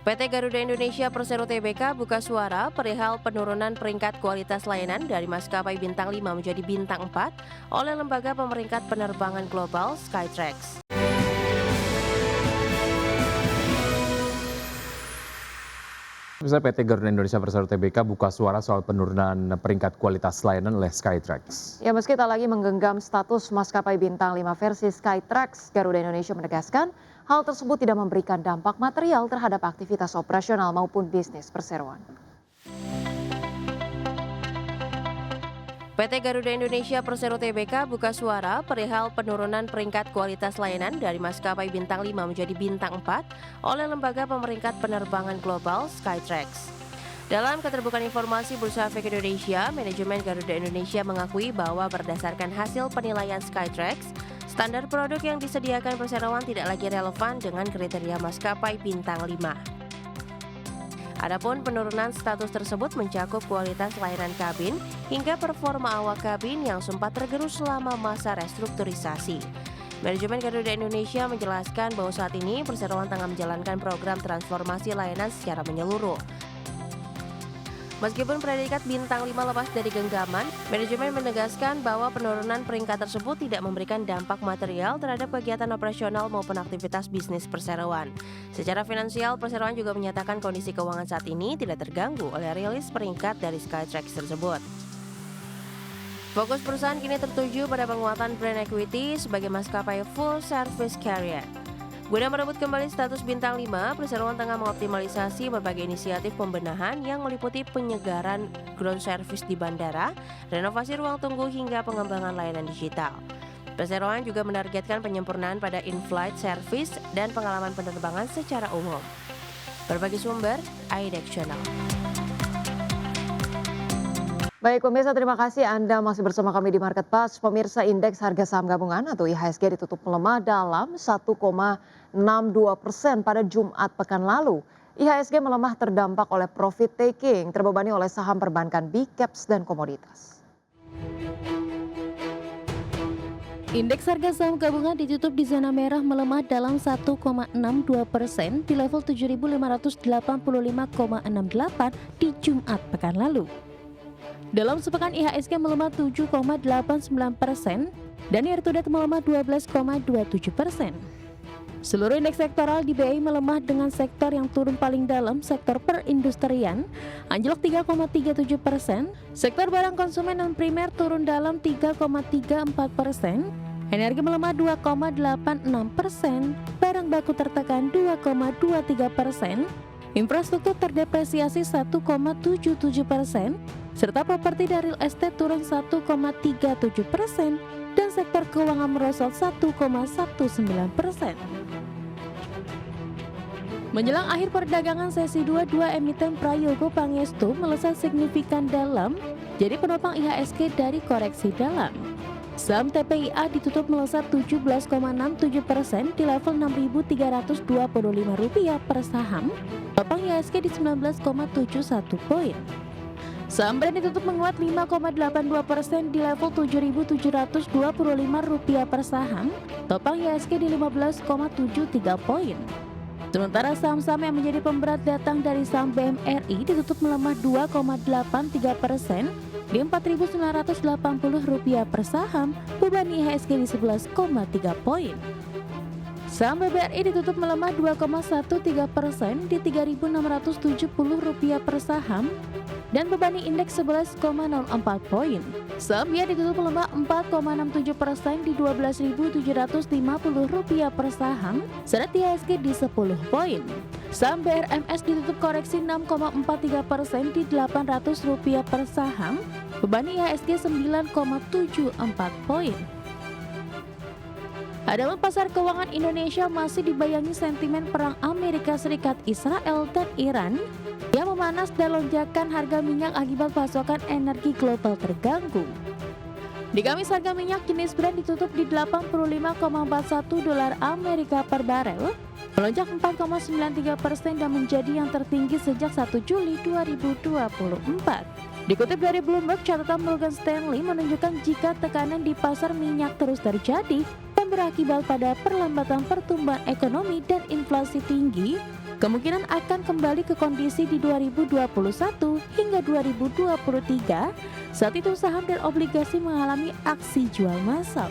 PT Garuda Indonesia Persero Tbk buka suara perihal penurunan peringkat kualitas layanan dari maskapai bintang 5 menjadi bintang 4 oleh lembaga pemeringkat penerbangan global Skytrax. Misalnya PT Garuda Indonesia Persero Tbk buka suara soal penurunan peringkat kualitas layanan oleh Skytrax. Ya, meski tak lagi menggenggam status maskapai bintang 5 versi Skytrax, Garuda Indonesia menegaskan hal tersebut tidak memberikan dampak material terhadap aktivitas operasional maupun bisnis perseroan. PT Garuda Indonesia Persero Tbk buka suara perihal penurunan peringkat kualitas layanan dari maskapai bintang 5 menjadi bintang 4 oleh lembaga pemeringkat penerbangan global Skytrax. Dalam keterbukaan informasi Bursa Efek Indonesia, manajemen Garuda Indonesia mengakui bahwa berdasarkan hasil penilaian Skytrax, standar produk yang disediakan perseroan tidak lagi relevan dengan kriteria maskapai bintang 5. Adapun penurunan status tersebut mencakup kualitas layanan kabin hingga performa awak kabin yang sempat tergerus selama masa restrukturisasi. Manajemen Garuda Indonesia menjelaskan bahwa saat ini perseroan tengah menjalankan program transformasi layanan secara menyeluruh. Meskipun predikat bintang 5 lepas dari genggaman, manajemen menegaskan bahwa penurunan peringkat tersebut tidak memberikan dampak material terhadap kegiatan operasional maupun aktivitas bisnis perseroan. Secara finansial, perseroan juga menyatakan kondisi keuangan saat ini tidak terganggu oleh rilis peringkat dari Skytrax tersebut. Fokus perusahaan kini tertuju pada penguatan brand equity sebagai maskapai full service carrier. Guna merebut kembali status bintang 5, perseroan tengah mengoptimalisasi berbagai inisiatif pembenahan yang meliputi penyegaran ground service di bandara, renovasi ruang tunggu hingga pengembangan layanan digital. Perseroan juga menargetkan penyempurnaan pada in-flight service dan pengalaman penerbangan secara umum. Berbagi sumber, IDEX Channel. Baik pemirsa, terima kasih Anda masih bersama kami di Market Pass. Pemirsa, indeks harga saham gabungan atau IHSG ditutup melemah dalam 1,62% pada Jumat pekan lalu. IHSG melemah terdampak oleh profit taking, terbebani oleh saham perbankan big caps dan komoditas. Indeks harga saham gabungan ditutup di zona merah melemah dalam 1,62% di level 7.585,68 di Jumat pekan lalu. Dalam sepekan IHSG melemah 7,89% dan year to date melemah 12,27%. Seluruh indeks sektoral di BI melemah dengan sektor yang turun paling dalam sektor perindustrian anjlok 3,37%, sektor barang konsumen non primer turun dalam 3,34%, energi melemah 2,86%, barang baku tertekan 2,23%, infrastruktur terdepresiasi 1,77%, serta properti dan real estate turun 1,37% dan sektor keuangan merosot 1,19%. Menjelang akhir perdagangan sesi 2 emiten Prayogo Pangestu melesat signifikan dalam jadi penopang IHSG dari koreksi dalam. Saham TPIA ditutup melesat 17,67% di level Rp6.325 per saham, topang IHSG di 19,71 poin. Saham brand ditutup menguat 5,82% di level Rp7.725 per saham, topang IHSG di 15,73 poin. Sementara saham-saham yang menjadi pemberat datang dari saham BMRI ditutup melemah 2,83% di Rp4.980 per saham, beban IHSG di 11,3 poin. Saham BBRI ditutup melemah 2,13% di Rp3.670 per saham dan bebani indeks 11,04 poin. Saham BIA ditutup melemah 4,67% di Rp12.750 per saham, sedangkan IHSG di 10 poin. Saham BRMS ditutup koreksi 6,43% di Rp800 per saham, bebani IHSG 9,74 poin. Adapun pasar keuangan Indonesia masih dibayangi sentimen perang Amerika Serikat, Israel, dan Iran yang memanas dan lonjakan harga minyak akibat pasokan energi global terganggu. Di Kamis harga minyak jenis Brent ditutup di $85,41 Amerika per barel, melonjak 4,93% dan menjadi yang tertinggi sejak 1 Juli 2024. Dikutip dari Bloomberg, catatan Morgan Stanley menunjukkan jika tekanan di pasar minyak terus terjadi dan berakibat pada perlambatan pertumbuhan ekonomi dan inflasi tinggi, kemungkinan akan kembali ke kondisi di 2021 hingga 2023. Saat itu saham dan obligasi mengalami aksi jual massal.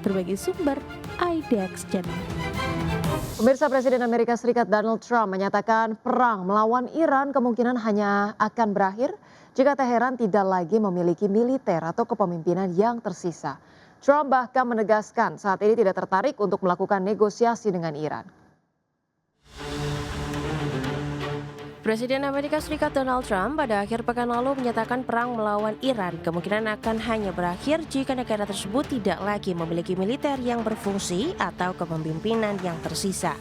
Berbagai sumber, IDX Channel. Pemirsa, Presiden Amerika Serikat Donald Trump menyatakan perang melawan Iran kemungkinan hanya akan berakhir jika Teheran tidak lagi memiliki militer atau kepemimpinan yang tersisa. Trump bahkan menegaskan saat ini tidak tertarik untuk melakukan negosiasi dengan Iran. Presiden Amerika Serikat Donald Trump pada akhir pekan lalu menyatakan perang melawan Iran kemungkinan akan hanya berakhir jika negara tersebut tidak lagi memiliki militer yang berfungsi atau kepemimpinan yang tersisa.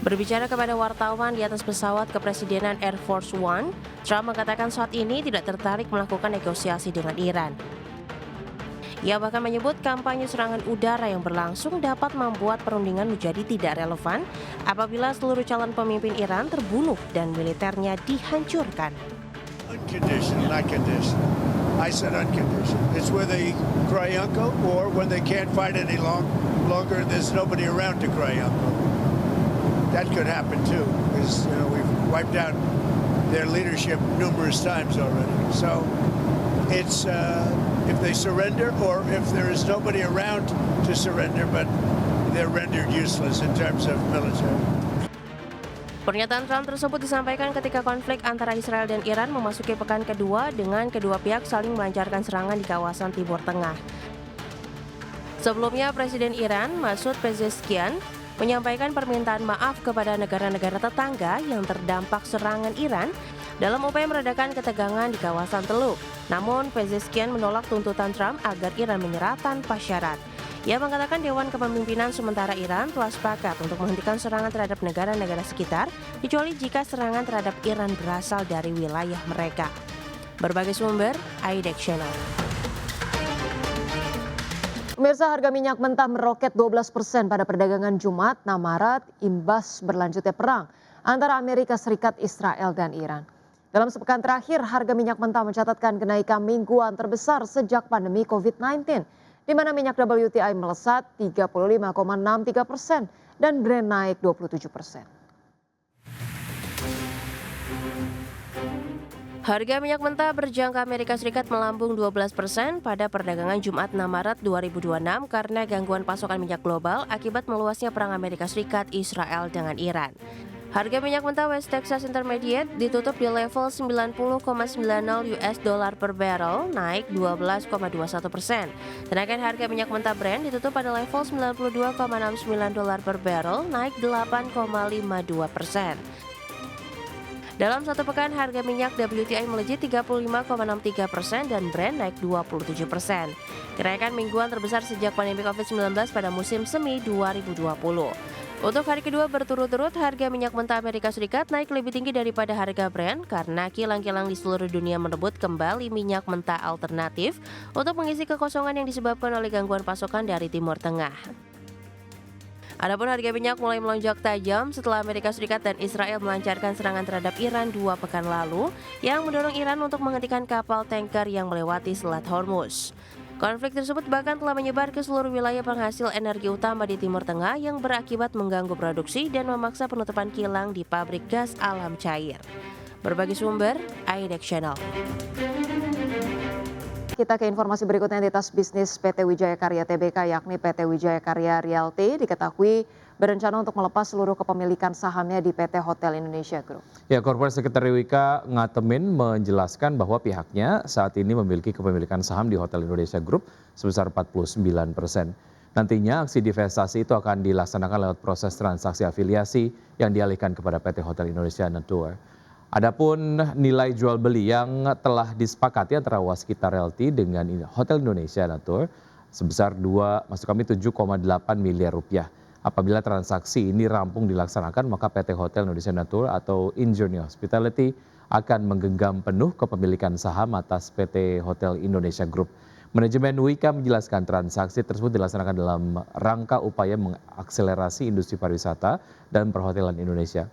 Berbicara kepada wartawan di atas pesawat kepresidenan Air Force One, Trump mengatakan saat ini tidak tertarik melakukan negosiasi dengan Iran. Ia bahkan menyebut kampanye serangan udara yang berlangsung dapat membuat perundingan menjadi tidak relevan apabila seluruh calon pemimpin Iran terbunuh dan militernya dihancurkan. Unconditional, not conditional. I said unconditional. It's where they cry uncle or when they can't fight any longer, there's nobody around to cry uncle. That could happen too, because we've wiped out their leadership numerous times already. So it's if they surrender or if there is nobody around to surrender, but they're rendered useless in terms of military. Pernyataan Trump tersebut disampaikan ketika konflik antara Israel dan Iran memasuki pekan kedua dengan kedua pihak saling melancarkan serangan di kawasan Timur Tengah. Sebelumnya, Presiden Iran Masoud Pezeshkian menyampaikan permintaan maaf kepada negara-negara tetangga yang terdampak serangan Iran dalam upaya meredakan ketegangan di kawasan Teluk. Namun, Pezeshkian menolak tuntutan Trump agar Iran menyerah tanpa syarat. Ia mengatakan Dewan Kepemimpinan Sementara Iran telah sepakat untuk menghentikan serangan terhadap negara-negara sekitar, kecuali jika serangan terhadap Iran berasal dari wilayah mereka. Berbagai sumber, IDX Channel. Pemirsa, harga minyak mentah meroket 12% pada perdagangan Jumat 6 Maret imbas berlanjutnya perang antara Amerika Serikat, Israel, dan Iran. Dalam sepekan terakhir, harga minyak mentah mencatatkan kenaikan mingguan terbesar sejak pandemi COVID-19, di mana minyak WTI melesat 35,63% dan Brent naik 27%. Harga minyak mentah berjangka Amerika Serikat melambung 12% pada perdagangan Jumat 6 Maret 2026 karena gangguan pasokan minyak global akibat meluasnya perang Amerika Serikat, Israel dengan Iran. Harga minyak mentah West Texas Intermediate ditutup di level 90,90 US dollar per barrel, naik 12,21%. Sedangkan harga minyak mentah Brent ditutup pada level 92,69 dolar per barrel, naik 8,52%. Dalam satu pekan, harga minyak WTI melejit 35,63% dan Brent naik 27%. Kenaikan mingguan terbesar sejak pandemi COVID-19 pada musim semi 2020. Untuk hari kedua berturut-turut, harga minyak mentah Amerika Serikat naik lebih tinggi daripada harga Brent karena kilang-kilang di seluruh dunia merebut kembali minyak mentah alternatif untuk mengisi kekosongan yang disebabkan oleh gangguan pasokan dari Timur Tengah. Adapun harga minyak mulai melonjak tajam setelah Amerika Serikat dan Israel melancarkan serangan terhadap Iran 2 pekan lalu yang mendorong Iran untuk menghentikan kapal tanker yang melewati Selat Hormuz. Konflik tersebut bahkan telah menyebar ke seluruh wilayah penghasil energi utama di Timur Tengah yang berakibat mengganggu produksi dan memaksa penutupan kilang di pabrik gas alam cair. Berbagai sumber, IDX Channel. Kita ke informasi berikutnya. Entitas bisnis PT Wijaya Karya Tbk yakni PT Wijaya Karya Realty diketahui berencana untuk melepas seluruh kepemilikan sahamnya di PT Hotel Indonesia Group. Ya, Korporat Sekretari Wika Ngatemin menjelaskan bahwa pihaknya saat ini memiliki kepemilikan saham di Hotel Indonesia Group sebesar 49%. Nantinya aksi divestasi itu akan dilaksanakan lewat proses transaksi afiliasi yang dialihkan kepada PT Hotel Indonesia Tour. Adapun nilai jual beli yang telah disepakati antara Waskita Realty dengan Hotel Indonesia Tour sebesar 7,8 miliar rupiah. Apabila transaksi ini rampung dilaksanakan, maka PT Hotel Indonesia Tour atau Injourney Hospitality akan menggenggam penuh kepemilikan saham atas PT Hotel Indonesia Group. Manajemen Wika menjelaskan transaksi tersebut dilaksanakan dalam rangka upaya mengakselerasi industri pariwisata dan perhotelan Indonesia.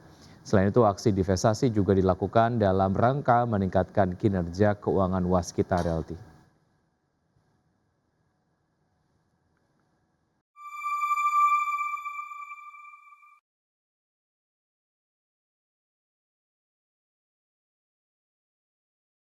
Selain itu, aksi divestasi juga dilakukan dalam rangka meningkatkan kinerja keuangan Waskita Realty.